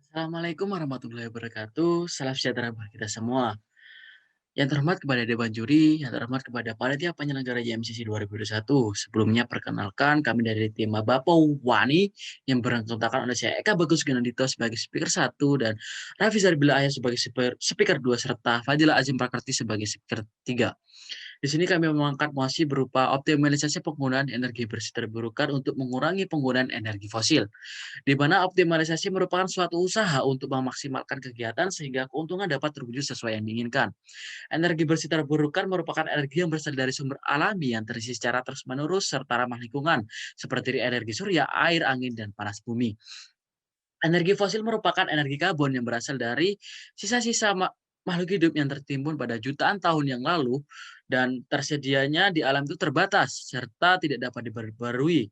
Assalamualaikum warahmatullahi wabarakatuh. Salam sejahtera bagi kita semua. Yang terhormat kepada Dewan Juri, yang terhormat kepada Panitia Penyelenggara JMCC 2021. Sebelumnya perkenalkan kami dari tim Bapo Wani yang beranggotakan oleh saya Eka Bagus Gunadito sebagai speaker 1 dan Raffi Zarbila Ayah sebagai speaker 2 serta Fadila Azim Prakarti sebagai speaker 3. Di sini kami mengangkat mosi berupa optimalisasi penggunaan energi bersih terbarukan untuk mengurangi penggunaan energi fosil, di mana optimalisasi merupakan suatu usaha untuk memaksimalkan kegiatan sehingga keuntungan dapat terwujud sesuai yang diinginkan. Energi bersih terbarukan merupakan energi yang berasal dari sumber alami yang terisi secara terus-menerus serta ramah lingkungan, seperti energi surya, air, angin, dan panas bumi. Energi fosil merupakan energi karbon yang berasal dari sisa-sisa makhluk hidup yang tertimbun pada jutaan tahun yang lalu dan tersedianya di alam itu terbatas serta tidak dapat diperbarui.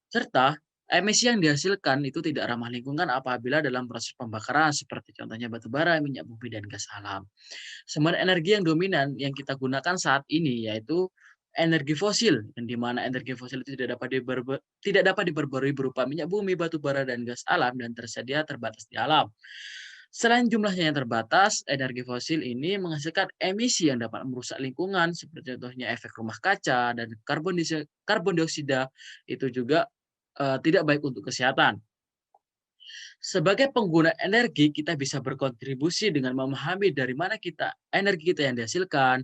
Serta emisi yang dihasilkan itu tidak ramah lingkungan apabila dalam proses pembakaran seperti contohnya batu bara, minyak bumi, dan gas alam. Sumber energi yang dominan yang kita gunakan saat ini yaitu energi fosil, yang di mana energi fosil itu tidak dapat diperbarui berupa minyak bumi, batu bara, dan gas alam dan tersedia terbatas di alam. Selain jumlahnya yang terbatas, energi fosil ini menghasilkan emisi yang dapat merusak lingkungan seperti contohnya efek rumah kaca dan karbon dioksida itu juga tidak baik untuk kesehatan. Sebagai pengguna energi, kita bisa berkontribusi dengan memahami dari mana energi kita yang dihasilkan,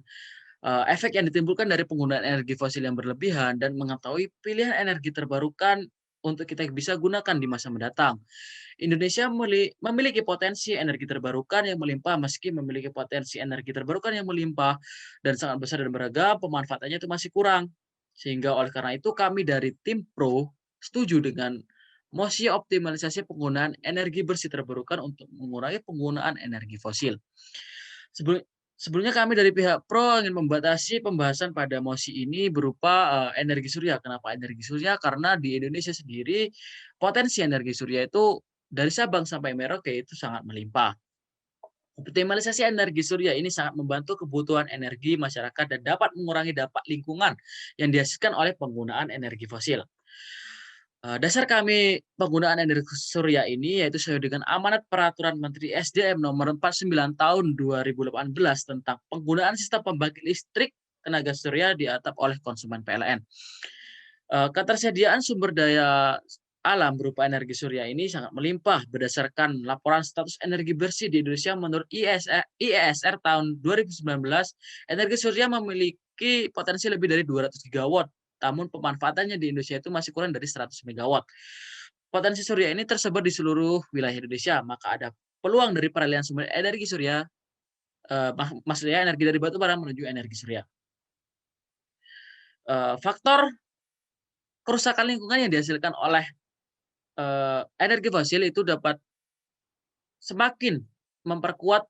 efek yang ditimbulkan dari penggunaan energi fosil yang berlebihan, dan mengetahui pilihan energi terbarukan untuk kita bisa gunakan di masa mendatang. Indonesia memiliki potensi energi terbarukan yang melimpah, meski memiliki potensi energi terbarukan yang melimpah dan sangat besar dan beragam, pemanfaatannya itu masih kurang. Sehingga oleh karena itu kami dari tim Pro setuju dengan mosi optimalisasi penggunaan energi bersih terbarukan untuk mengurangi penggunaan energi fosil. Sebelum Sebelumnya kami dari pihak Pro ingin membatasi pembahasan pada mosi ini berupa energi surya. Kenapa energi surya? Karena di Indonesia sendiri potensi energi surya itu dari Sabang sampai Merauke itu sangat melimpah. Optimalisasi energi surya ini sangat membantu kebutuhan energi masyarakat dan dapat mengurangi dampak lingkungan yang dihasilkan oleh penggunaan energi fosil. Dasar kami penggunaan energi surya ini yaitu sesuai dengan amanat Peraturan Menteri SDM Nomor 49 Tahun 2018 tentang penggunaan sistem pembangkit listrik tenaga surya di atap oleh konsumen PLN. Ketersediaan sumber daya alam berupa energi surya ini sangat melimpah berdasarkan laporan status energi bersih di Indonesia menurut IESR tahun 2019, energi surya memiliki potensi lebih dari 200 gigawatt, namun pemanfaatannya di Indonesia itu masih kurang dari 100 megawatt. Potensi surya ini tersebar di seluruh wilayah Indonesia, maka ada peluang dari peralihan sumber energi surya, maksudnya energi dari batu bara menuju energi surya. Faktor kerusakan lingkungan yang dihasilkan oleh energi fosil itu dapat semakin memperkuat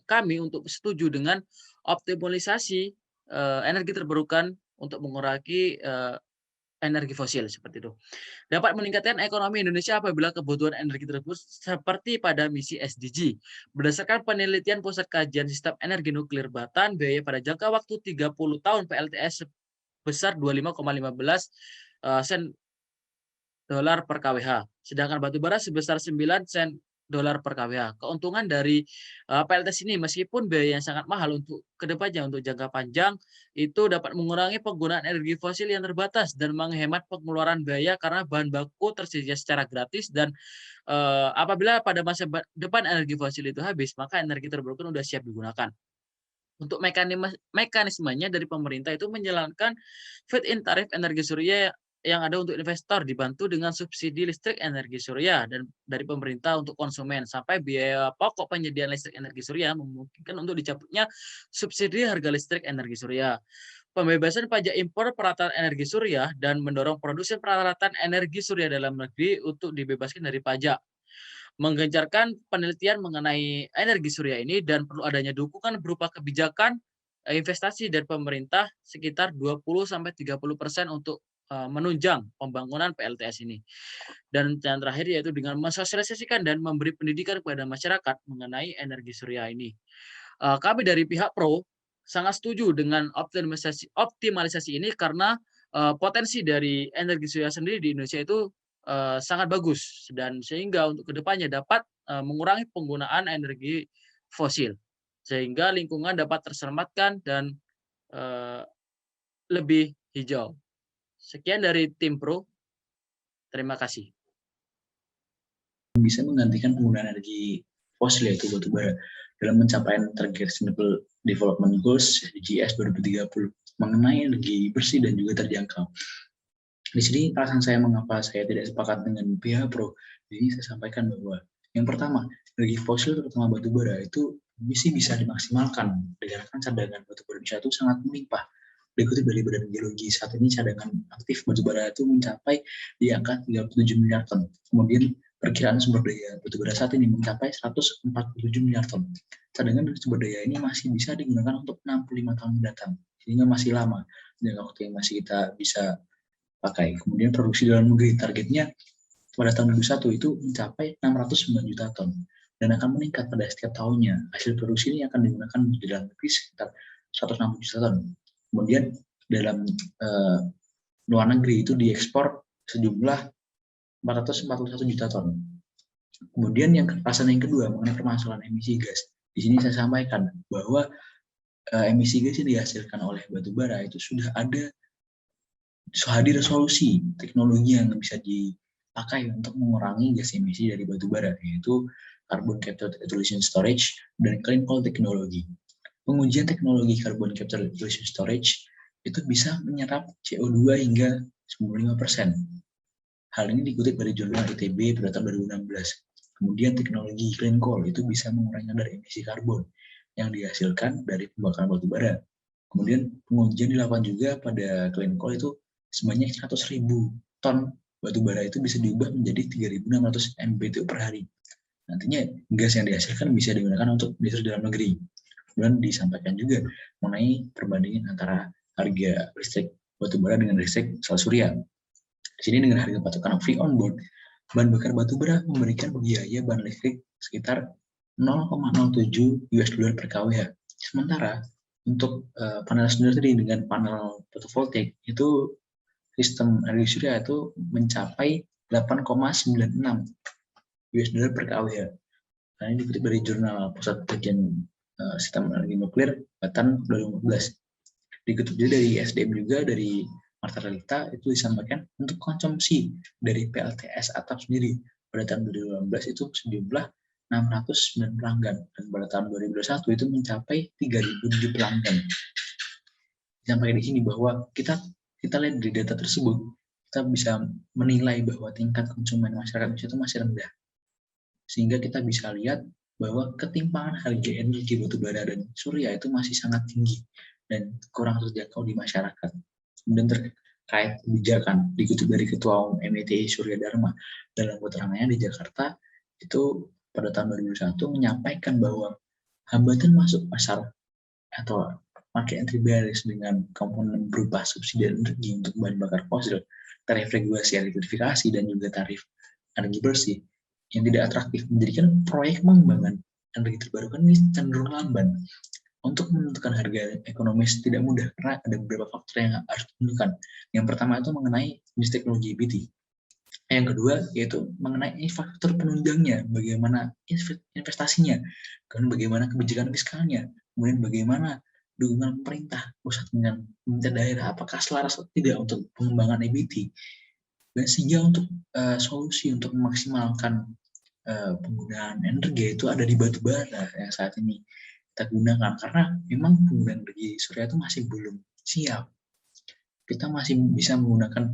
kami untuk setuju dengan optimalisasi energi terbarukan untuk mengurangi energi fosil seperti itu. Dapat meningkatkan ekonomi Indonesia apabila kebutuhan energi tersebut seperti pada misi SDG. Berdasarkan penelitian Pusat Kajian Sistem Energi Nuklir Batan, biaya pada jangka waktu 30 tahun PLTS sebesar 25,15 sen dolar per kWh. Sedangkan batu bara sebesar 9 sen dolar per kWh. Keuntungan dari PLTS ini meskipun biayanya sangat mahal untuk kedepannya untuk jangka panjang itu dapat mengurangi penggunaan energi fosil yang terbatas dan menghemat pengeluaran biaya karena bahan baku tersedia secara gratis dan apabila pada masa depan energi fosil itu habis maka energi terbarukan sudah siap digunakan. Untuk mekanismenya dari pemerintah itu menjalankan feed-in tarif energi surya yang ada untuk investor dibantu dengan subsidi listrik energi surya dan dari pemerintah untuk konsumen sampai biaya pokok penyediaan listrik energi surya memungkinkan untuk dicabutnya subsidi harga listrik energi surya. Pembebasan pajak impor peralatan energi surya dan mendorong produsen peralatan energi surya dalam negeri untuk dibebaskan dari pajak, menggencarkan penelitian mengenai energi surya ini dan perlu adanya dukungan berupa kebijakan investasi dari pemerintah sekitar 20-30% untuk menunjang pembangunan PLTS ini. Dan yang terakhir yaitu dengan mensosialisasikan dan memberi pendidikan kepada masyarakat mengenai energi surya ini. Kami dari pihak Pro sangat setuju dengan optimalisasi ini karena potensi dari energi surya sendiri di Indonesia itu sangat bagus dan sehingga untuk kedepannya dapat mengurangi penggunaan energi fosil sehingga lingkungan dapat terselamatkan dan eh, lebih hijau. Sekian dari tim Pro. Terima kasih. Bisa menggantikan penggunaan energi fosil yaitu batu bara dalam pencapaian target Sustainable Development Goals SDGs 2030 mengenai energi bersih dan juga terjangkau. Di sini alasan saya mengapa saya tidak sepakat dengan pihak Pro. Di sini saya sampaikan bahwa yang pertama, energi fosil terutama batu bara itu bisa dimaksimalkan dikarenakan cadangan batu bara Indonesia itu sangat melimpah. Dikutip dari Badan Geologi, saat ini cadangan aktif batu bara itu mencapai di angka 37 miliar ton. Kemudian perkiraan sumber daya batu bara saat ini mencapai 147 miliar ton. Cadangan sumber daya ini masih bisa digunakan untuk 65 tahun mendatang, sehingga masih lama jangka waktu yang masih kita bisa pakai. Kemudian produksi dalam negeri targetnya pada tahun 2021 itu mencapai 609 juta ton dan akan meningkat pada setiap tahunnya. Hasil produksi ini akan digunakan di dalam negeri sekitar 160 juta ton. Kemudian dalam luar negeri itu diekspor sejumlah 441 juta ton. Kemudian alasan yang kedua mengenai permasalahan emisi gas. Di sini saya sampaikan bahwa emisi gas yang dihasilkan oleh batu bara itu sudah hadir solusi teknologi yang bisa dipakai untuk mengurangi gas emisi dari batu bara, yaitu carbon capture utilization storage dan clean coal technology. Pengujian teknologi carbon capture utilization storage itu bisa menyerap CO2 hingga 95%. Hal ini dikutip dari jurnal ITB pada tahun 2016. Kemudian teknologi clean coal itu bisa mengurangi kadar emisi karbon yang dihasilkan dari pembakaran batu bara. Kemudian pengujian dilakukan juga pada clean coal itu sebanyak 100.000 ton batu bara itu bisa diubah menjadi 3.600 MBTU per hari. Nantinya gas yang dihasilkan bisa digunakan untuk industri dalam negeri. Dan disampaikan juga mengenai perbandingan antara harga listrik batu bara dengan listrik sel surya. Di sini dengan harga patokan free on board, bahan bakar batu bara memberikan biaya bahan listrik sekitar 0,07 US dollar per kWh. Sementara untuk panel sendiri dengan panel fotovoltaik itu sistem energi surya itu mencapai 8,96 US dollar per kWh. Nah, ini dikutip dari jurnal Pusat Kajian Sistem Energi Nuklir Batan 2015. Dikutip juga dari SDM juga dari Marta Relita itu disampaikan untuk konsumsi dari PLTS atap sendiri pada tahun 2018 itu sejumlah 609 pelanggan dan pada tahun 2021 itu mencapai 3.007 pelanggan. Sampai di sini bahwa kita lihat dari data tersebut, kita bisa menilai bahwa tingkat konsumen masyarakat Indonesia itu masih rendah. Sehingga kita bisa lihat bahwa ketimpangan harga energi batubara dan surya itu masih sangat tinggi dan kurang terjangkau di masyarakat. Kemudian terkait kebijakan, dikutip dari Ketua Umum MITI Surya Dharma dalam keterangannya di Jakarta, itu pada tahun 2021 menyampaikan bahwa hambatan masuk pasar atau market entry barriers dengan komponen berupa subsidi energi untuk bahan bakar fosil, tarif regulasi elektrifikasi, dan juga tarif energi bersih yang tidak atraktif menjadikan proyek pengembangan energi terbarukan ini cenderung lamban. Untuk menentukan harga ekonomis tidak mudah karena ada beberapa faktor yang harus ditentukan. Yang pertama itu mengenai jenis teknologi EBT. Yang kedua yaitu mengenai faktor penunjangnya, bagaimana investasinya, kemudian bagaimana kebijakan fiskalnya, kemudian bagaimana dukungan pemerintah pusat dengan pemerintah daerah, apakah selaras atau tidak untuk pengembangan EBT. Dan sehingga untuk solusi untuk memaksimalkan penggunaan energi itu ada di batu bara yang saat ini kita gunakan, karena memang penggunaan energi surya itu masih belum siap. Kita masih bisa menggunakan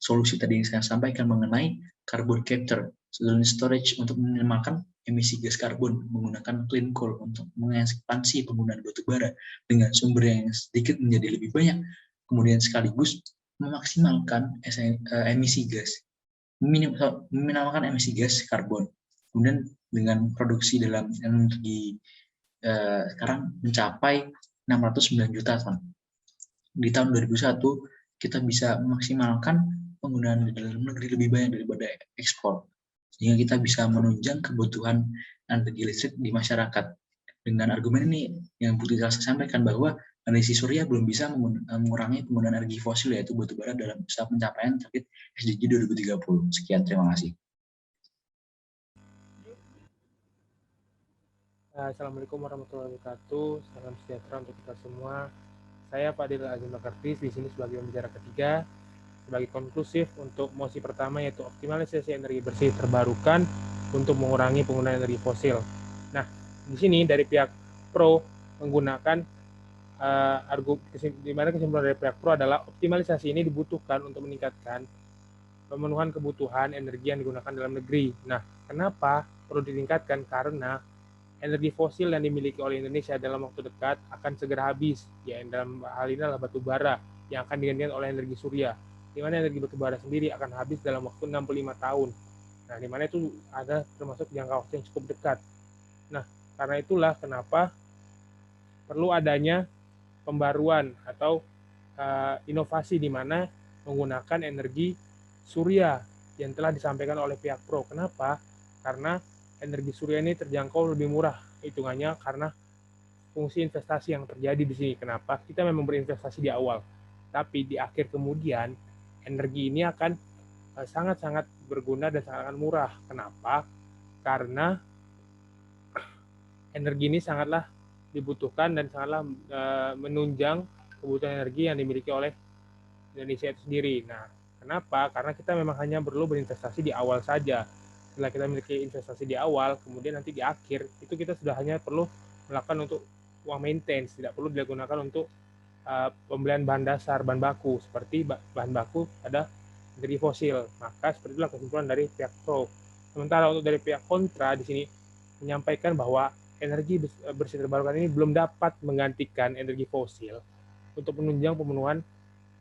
solusi tadi yang saya sampaikan mengenai carbon capture dan storage untuk meminimalkan emisi gas karbon, menggunakan clean coal untuk mengekspansi penggunaan batu bara dengan sumber yang sedikit menjadi lebih banyak, kemudian sekaligus memaksimalkan emisi gas, meminimalkan emisi gas karbon. Kemudian dengan produksi dalam energi sekarang mencapai 609 juta ton. Di tahun 2001 kita bisa memaksimalkan penggunaan di dalam negeri lebih banyak daripada ekspor, sehingga kita bisa menunjang kebutuhan energi listrik di masyarakat. Dengan argumen ini yang Putri saya sampaikan bahwa Energi surya belum bisa mengurangi penggunaan energi fosil yaitu batu bara dalam usaha pencapaian target SDG 2030. Sekian, terima kasih. Assalamualaikum warahmatullahi wabarakatuh. Salam sejahtera untuk kita semua. Saya Fadil Azim Bakartis di sini sebagai pembicara ketiga, sebagai konklusif untuk mosi pertama yaitu optimalisasi energi bersih terbarukan untuk mengurangi penggunaan energi fosil. Nah, di sini dari pihak pro menggunakan di mana kesimpulan dari pihak pro adalah optimalisasi ini dibutuhkan untuk meningkatkan pemenuhan kebutuhan energi yang digunakan dalam negeri. Nah, kenapa perlu ditingkatkan? Karena energi fosil yang dimiliki oleh Indonesia dalam waktu dekat akan segera habis. Ya, dalam hal ini adalah batu bara yang akan digantikan oleh energi surya. Di mana energi batu bara sendiri akan habis dalam waktu 65 tahun. Nah, di mana itu ada termasuk jangka waktu yang cukup dekat. Nah, karena itulah kenapa perlu adanya pembaruan atau inovasi di mana menggunakan energi surya yang telah disampaikan oleh pihak pro. Kenapa? Karena energi surya ini terjangkau lebih murah hitungannya karena fungsi investasi yang terjadi di sini. Kenapa? Kita memang berinvestasi di awal, tapi di akhir kemudian energi ini akan sangat-sangat berguna dan sangat murah. Kenapa? Karena energi ini sangatlah dibutuhkan dan sangatlah menunjang kebutuhan energi yang dimiliki oleh Indonesia itu sendiri. Nah, kenapa? Karena kita memang hanya perlu berinvestasi di awal saja. Setelah kita memiliki investasi di awal, kemudian nanti di akhir itu kita sudah hanya perlu melakukan untuk uang maintenance, tidak perlu digunakan untuk pembelian bahan dasar, bahan baku seperti bahan baku ada dari fosil. Maka seperti itulah kesimpulan dari pihak pro. Sementara untuk dari pihak kontra di sini menyampaikan bahwa energi bersih terbarukan ini belum dapat menggantikan energi fosil untuk menunjang pemenuhan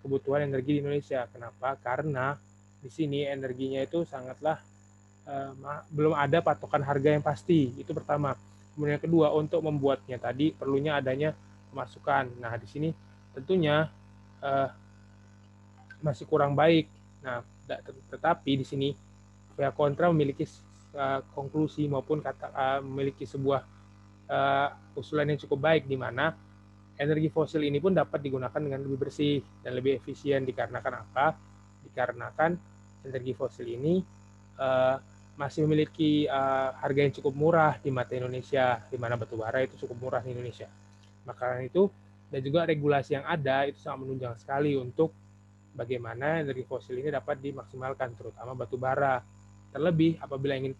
kebutuhan energi di Indonesia. Kenapa? Karena di sini energinya itu sangatlah belum ada patokan harga yang pasti. Itu pertama. Kemudian yang kedua, untuk membuatnya tadi perlunya adanya pemasukan. Nah, di sini tentunya masih kurang baik. Nah, tetapi di sini pihak kontra memiliki konklusi maupun memiliki sebuah usulan yang cukup baik di mana energi fosil ini pun dapat digunakan dengan lebih bersih dan lebih efisien. Dikarenakan apa? Dikarenakan energi fosil ini masih memiliki harga yang cukup murah di mata Indonesia, di mana batu bara itu cukup murah di Indonesia. Maka itu dan juga regulasi yang ada itu sangat menunjang sekali untuk bagaimana energi fosil ini dapat dimaksimalkan, terutama batu bara. Terlebih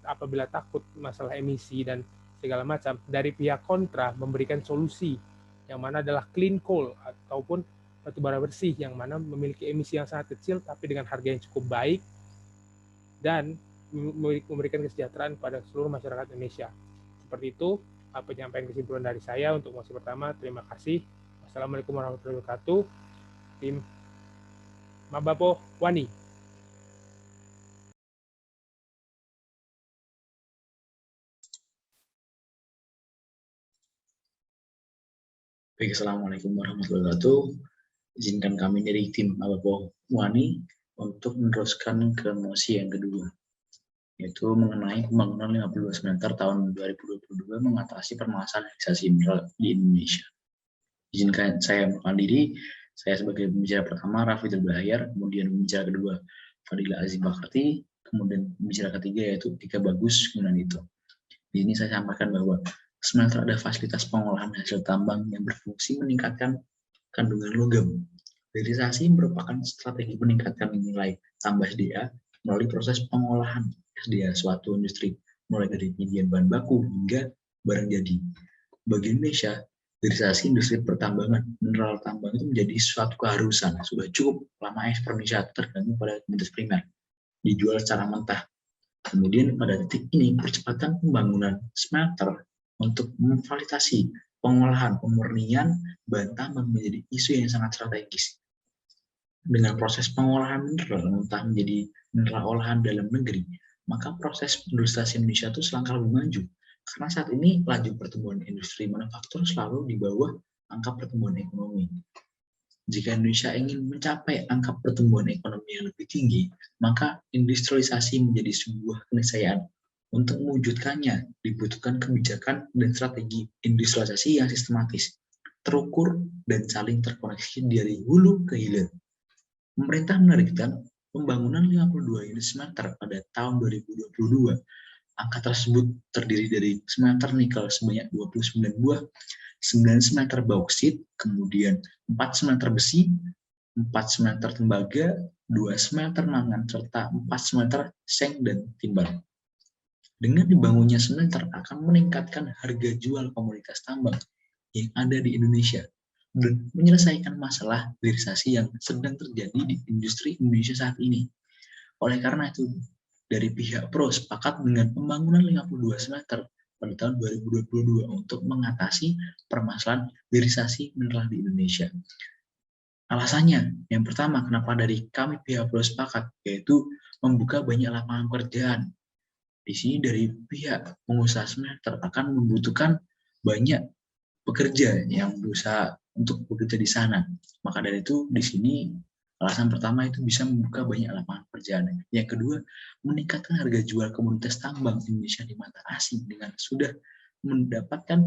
apabila takut masalah emisi dan segala macam, dari pihak kontra memberikan solusi yang mana adalah clean coal ataupun batu bara bersih yang mana memiliki emisi yang sangat kecil tapi dengan harga yang cukup baik dan memberikan kesejahteraan pada seluruh masyarakat Indonesia. Seperti itu penyampaian kesimpulan dari saya untuk mosi pertama. Terima kasih. Wassalamualaikum warahmatullahi wabarakatuh. Tim Mabapo Wani. Baik, Assalamualaikum warahmatullahi wabarakatuh. Izinkan kami dari tim Mabapo Wani untuk meneruskan ke mosi yang kedua, yaitu mengenai pembangunan 15 meter tahun 2022 mengatasi permasalahan hilirisasi mineral di Indonesia. Izinkan saya memperkenalkan diri, saya sebagai pembicara pertama Rafidul Bahayar, kemudian pembicara kedua Fadila Azim Bakarti, kemudian pembicara ketiga yaitu Tika Bagus itu. Di sini saya sampaikan bahwa smelter ada fasilitas pengolahan hasil tambang yang berfungsi meningkatkan kandungan logam. Hilirisasi merupakan strategi meningkatkan nilai tambah SDA melalui proses pengolahan SDA suatu industri, mulai dari penyediaan bahan baku hingga barang jadi. Bagi Indonesia, hilirisasi industri pertambangan mineral tambang itu menjadi suatu keharusan. Sudah cukup lama ekspor Indonesia tergantung pada komoditas primer, dijual secara mentah. Kemudian pada titik ini, percepatan pembangunan smelter untuk memfasilitasi pengolahan pemurnian bahan tambang menjadi isu yang sangat strategis. Dengan proses pengolahan mineral mentah menjadi mineral olahan dalam negeri, maka proses industrialisasi Indonesia itu selangkah lebih maju. Karena saat ini laju pertumbuhan industri manufaktur selalu di bawah angka pertumbuhan ekonomi. Jika Indonesia ingin mencapai angka pertumbuhan ekonomi yang lebih tinggi, maka industrialisasi menjadi sebuah keniscayaan. Untuk mewujudkannya, dibutuhkan kebijakan dan strategi industrialisasi yang sistematis. terukur, dan saling terkoneksi dari hulu ke hilir. Pemerintah menargetkan pembangunan 52 unit smelter pada tahun 2022. Angka tersebut terdiri dari smelter nikel sebanyak 29 buah, 9 smelter bauksit, kemudian 4 smelter besi, 4 smelter tembaga, 2 smelter mangan, serta 4 smelter seng dan timbal. Dengan dibangunnya smelter akan meningkatkan harga jual komoditas tambang yang ada di Indonesia dan menyelesaikan masalah hilirisasi yang sedang terjadi di industri Indonesia saat ini. Oleh karena itu, dari pihak Pro sepakat dengan pembangunan 52 smelter pada tahun 2022 untuk mengatasi permasalahan hilirisasi mineral di Indonesia. Alasannya, yang pertama, kenapa dari kami pihak Pro sepakat, yaitu membuka banyak lapangan pekerjaan. Di sini dari pihak pengusaha smelter akan membutuhkan banyak pekerja yang berusaha untuk bekerja di sana. Maka dari itu di sini alasan pertama itu bisa membuka banyak lapangan pekerjaan. Yang kedua, meningkatkan harga jual komoditas tambang Indonesia di mata asing dengan sudah mendapatkan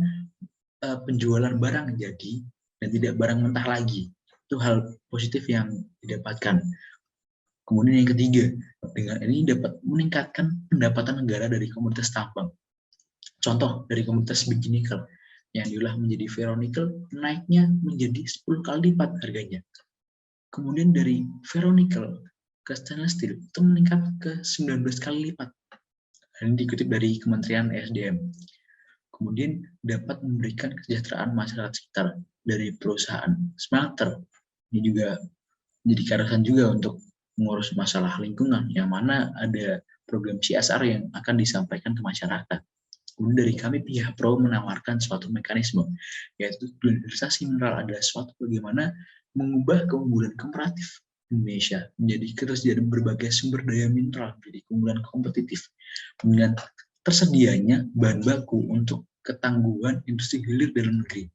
penjualan barang jadi dan tidak barang mentah lagi. Itu hal positif yang didapatkan. Kemudian yang ketiga, dengan ini dapat meningkatkan pendapatan negara dari komoditas tambang. Contoh dari komoditas biji nikel yang diolah menjadi ferronikel naiknya menjadi 10 kali lipat harganya. Kemudian dari ferronikel ke stainless steel itu meningkat ke 19 kali lipat. Ini dikutip dari Kementerian SDM. Kemudian dapat memberikan kesejahteraan masyarakat sekitar dari perusahaan smelter. Ini juga menjadi keharusan juga untuk mengurus masalah lingkungan, yang mana ada program CSR yang akan disampaikan ke masyarakat. Kemudian dari kami pihak Pro menawarkan suatu mekanisme, yaitu hilirisasi mineral adalah suatu bagaimana mengubah keunggulan komparatif Indonesia menjadi ketersediaan berbagai sumber daya mineral menjadi keunggulan kompetitif dengan tersedianya bahan baku untuk ketangguhan industri hilir dalam negeri.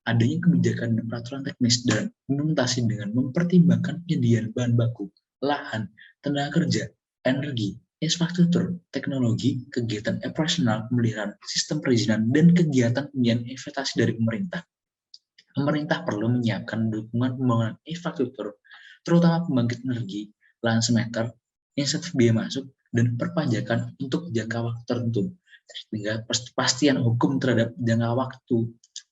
Adanya kebijakan dan peraturan teknis dan implementasi dengan mempertimbangkan penyediaan bahan baku, lahan, tenaga kerja, energi, infrastruktur, teknologi, kegiatan operasional, pemeliharaan, sistem perizinan, dan kegiatan pembiayaan investasi dari pemerintah. Pemerintah perlu menyiapkan dukungan pembangunan infrastruktur, terutama pembangkit energi, lahan smelter, insentif biaya masuk, dan perpajakan untuk jangka waktu tertentu, sehingga kepastian hukum terhadap jangka waktu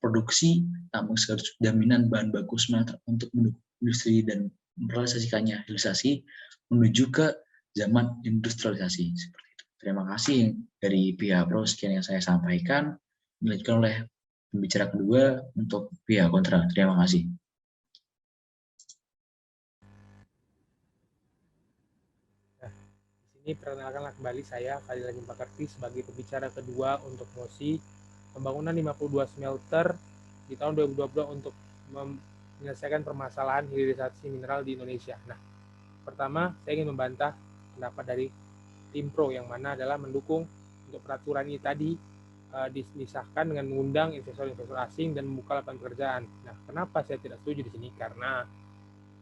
produksi, namun sekaligus jaminan bahan baku smelter untuk mendukung industri dan merealisasikannya hilirisasi menuju ke zaman industrialisasi. Seperti itu. Terima kasih dari pihak Pro, sekian yang saya sampaikan. Dilanjutkan oleh pembicara kedua untuk pihak kontra. Terima kasih. Ini perkenalkanlah kembali saya Khalil Lagi Pakarti sebagai pembicara kedua untuk mosi pembangunan 52 smelter di tahun 2022 untuk menyelesaikan permasalahan hilirisasi mineral di Indonesia. Nah, pertama saya ingin membantah pendapat dari tim Pro yang mana adalah mendukung untuk peraturan ini tadi disahkan dengan mengundang investor-investor asing dan membuka lapangan pekerjaan. Nah, kenapa saya tidak setuju di sini? Karena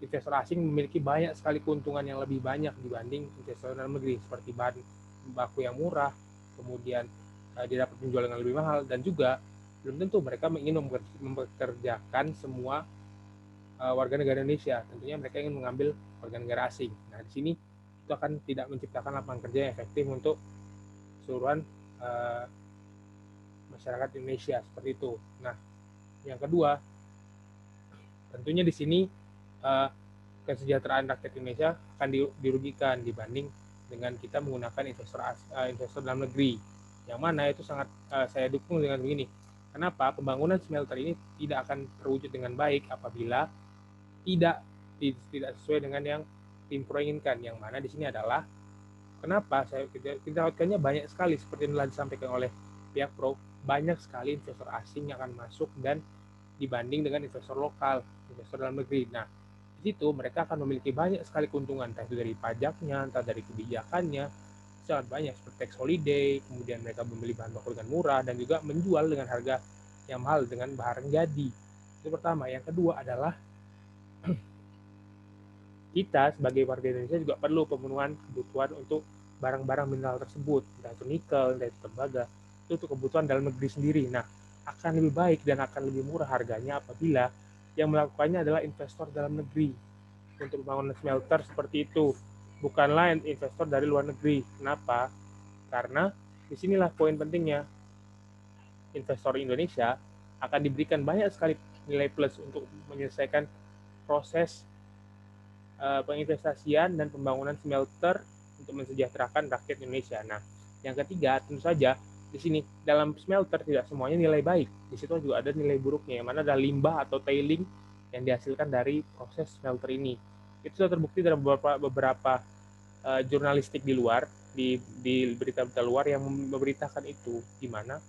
investor asing memiliki banyak sekali keuntungan yang lebih banyak dibanding investor dalam negeri, seperti bahan baku yang murah, kemudian dia dapat penjualan yang lebih mahal, dan juga belum tentu mereka ingin mempekerjakan semua warga negara Indonesia. Tentunya mereka ingin mengambil warga negara asing. Nah, di sini itu akan tidak menciptakan lapangan kerja yang efektif untuk keseluruhan masyarakat Indonesia, seperti itu. Nah, yang kedua, tentunya di sini kesejahteraan rakyat Indonesia akan dirugikan dibanding dengan kita menggunakan investor dalam negeri, yang mana itu sangat saya dukung dengan begini. Kenapa? Pembangunan smelter ini tidak akan terwujud dengan baik apabila tidak sesuai dengan yang tim Pro inginkan, yang mana di sini adalah kenapa kita khawatirkannya banyak sekali seperti yang telah disampaikan oleh pihak Pro, banyak sekali investor asing yang akan masuk dan dibanding dengan investor lokal, investor dalam negeri. Nah, di situ mereka akan memiliki banyak sekali keuntungan, entah itu dari pajaknya, entah dari kebijakannya, sangat banyak seperti tax holiday, kemudian mereka membeli bahan baku dengan murah dan juga menjual dengan harga yang mahal dengan barang jadi. Itu pertama. Yang kedua adalah kita sebagai warga Indonesia juga perlu pemenuhan kebutuhan untuk barang-barang mineral tersebut, entah itu nikel, entah itu tembaga, itu untuk kebutuhan dalam negeri sendiri. Nah, akan lebih baik dan akan lebih murah harganya apabila yang melakukannya adalah investor dalam negeri untuk pembangunan smelter seperti itu, bukanlah investor dari luar negeri. Kenapa? Karena disinilah poin pentingnya, investor Indonesia akan diberikan banyak sekali nilai plus untuk menyelesaikan proses penginvestasian dan pembangunan smelter untuk mensejahterakan rakyat Indonesia. Nah, yang ketiga tentu saja di sini dalam smelter tidak semuanya nilai baik. Di situ juga ada nilai buruknya, yang mana ada limbah atau tailing yang dihasilkan dari proses smelter ini. Itu sudah terbukti dalam beberapa jurnalistik di luar, di berita-berita luar yang memberitakan itu, di mana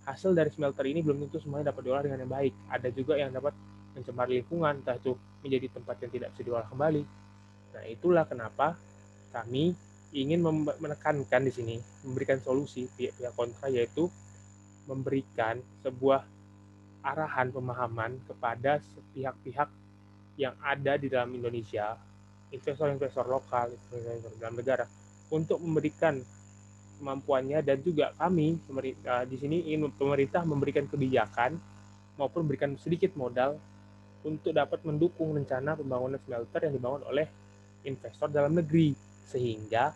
hasil dari smelter ini belum tentu semuanya dapat diolah dengan yang baik. Ada juga yang dapat mencemar lingkungan, entah itu menjadi tempat yang tidak bisa diolah kembali. Nah, itulah kenapa kami ingin menekankan di sini, memberikan solusi pihak-pihak kontra, yaitu memberikan sebuah arahan pemahaman kepada pihak-pihak yang ada di dalam Indonesia, investor-investor lokal, investor dalam negara, untuk memberikan kemampuannya, dan juga kami di sini ingin pemerintah memberikan kebijakan maupun memberikan sedikit modal untuk dapat mendukung rencana pembangunan smelter yang dibangun oleh investor dalam negeri, sehingga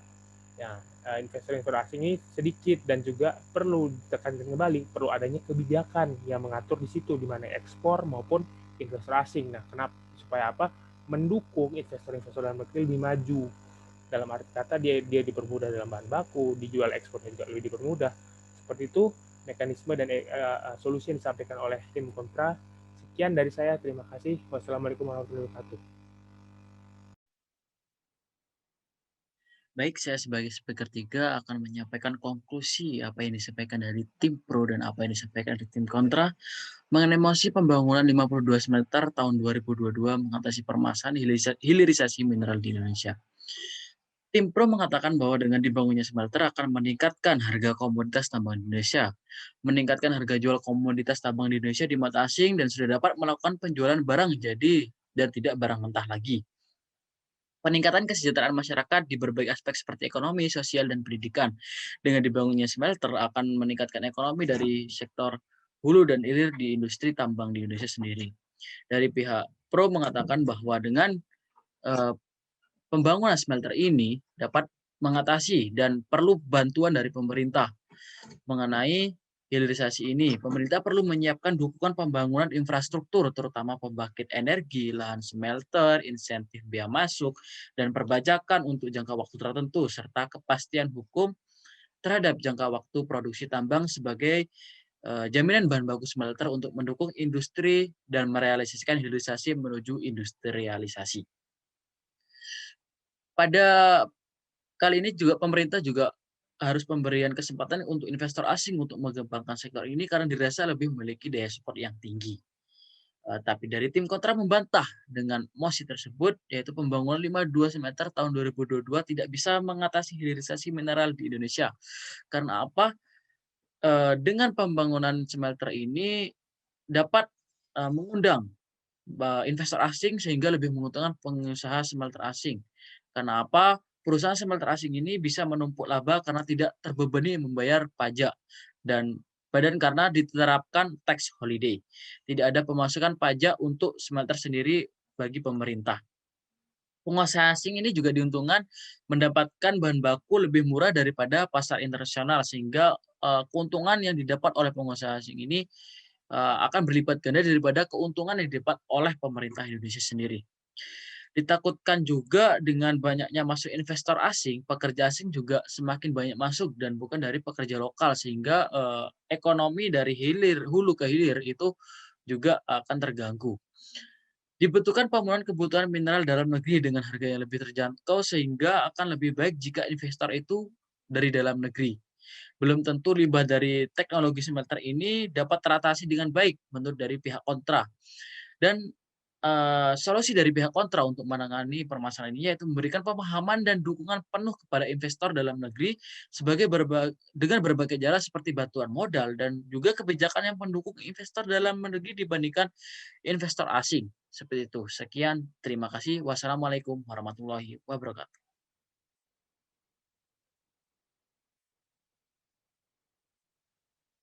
ya, investor-investor asing ini sedikit, dan juga perlu ditekankan kembali, perlu adanya kebijakan yang mengatur di situ, di mana ekspor maupun investor asing. Nah, kenapa? Supaya apa? Mendukung investor-investor dalam negeri lebih maju. Dalam arti kata dia dipermudah dalam bahan baku, dijual ekspornya juga lebih dipermudah. Seperti itu mekanisme dan solusi yang disampaikan oleh tim kontra. Sekian dari saya, terima kasih. Wassalamualaikum warahmatullahi wabarakatuh. Baik, saya sebagai speaker 3 akan menyampaikan konklusi apa yang disampaikan dari tim pro dan apa yang disampaikan dari tim kontra mengenai mosi pembangunan 52 smelter tahun 2022 mengatasi permasalahan hilirisasi mineral di Indonesia. Tim pro mengatakan bahwa dengan dibangunnya smelter akan meningkatkan harga komoditas tambang di Indonesia, meningkatkan harga jual komoditas tambang di Indonesia di mata asing, dan sudah dapat melakukan penjualan barang jadi dan tidak barang mentah lagi. Peningkatan kesejahteraan masyarakat di berbagai aspek seperti ekonomi, sosial, dan pendidikan. Dengan dibangunnya smelter akan meningkatkan ekonomi dari sektor hulu dan hilir di industri tambang di Indonesia sendiri. Dari pihak pro mengatakan bahwa dengan pembangunan smelter ini dapat mengatasi dan perlu bantuan dari pemerintah mengenai hilirisasi ini. Pemerintah perlu menyiapkan dukungan pembangunan infrastruktur, terutama pembangkit energi, lahan smelter, insentif biaya masuk, dan perbajakan untuk jangka waktu tertentu, serta kepastian hukum terhadap jangka waktu produksi tambang sebagai jaminan bahan baku smelter untuk mendukung industri dan merealisasikan hilirisasi menuju industrialisasi. Pada kali ini juga pemerintah juga harus pemberian kesempatan untuk investor asing untuk mengembangkan sektor ini karena dirasa lebih memiliki daya support yang tinggi. Tapi dari tim kontra membantah dengan mosi tersebut, yaitu pembangunan 52 smelter tahun 2022 tidak bisa mengatasi hilirisasi mineral di Indonesia. Karena apa? Dengan pembangunan smelter ini dapat mengundang investor asing sehingga lebih menguntungkan pengusaha smelter asing. Karena apa? Perusahaan smelter asing ini bisa menumpuk laba karena tidak terbebani membayar pajak dan karena diterapkan tax holiday. Tidak ada pemasukan pajak untuk smelter sendiri bagi pemerintah. Pengusaha asing ini juga diuntungkan mendapatkan bahan baku lebih murah daripada pasar internasional, sehingga keuntungan yang didapat oleh pengusaha asing ini akan berlipat ganda daripada keuntungan yang didapat oleh pemerintah Indonesia sendiri. Ditakutkan juga dengan banyaknya masuk investor asing, pekerja asing juga semakin banyak masuk dan bukan dari pekerja lokal, sehingga ekonomi dari hulu ke hilir itu juga akan terganggu. Dibutuhkan pemenuhan kebutuhan mineral dalam negeri dengan harga yang lebih terjangkau, sehingga akan lebih baik jika investor itu dari dalam negeri. Belum tentu limbah dari teknologi smelter ini dapat teratasi dengan baik menurut dari pihak kontra. Dan solusi dari pihak kontra untuk menangani permasalahan ini yaitu memberikan pemahaman dan dukungan penuh kepada investor dalam negeri dengan berbagai cara seperti bantuan modal dan juga kebijakan yang mendukung investor dalam negeri dibandingkan investor asing. Seperti itu. Sekian, terima kasih. Wassalamualaikum warahmatullahi wabarakatuh.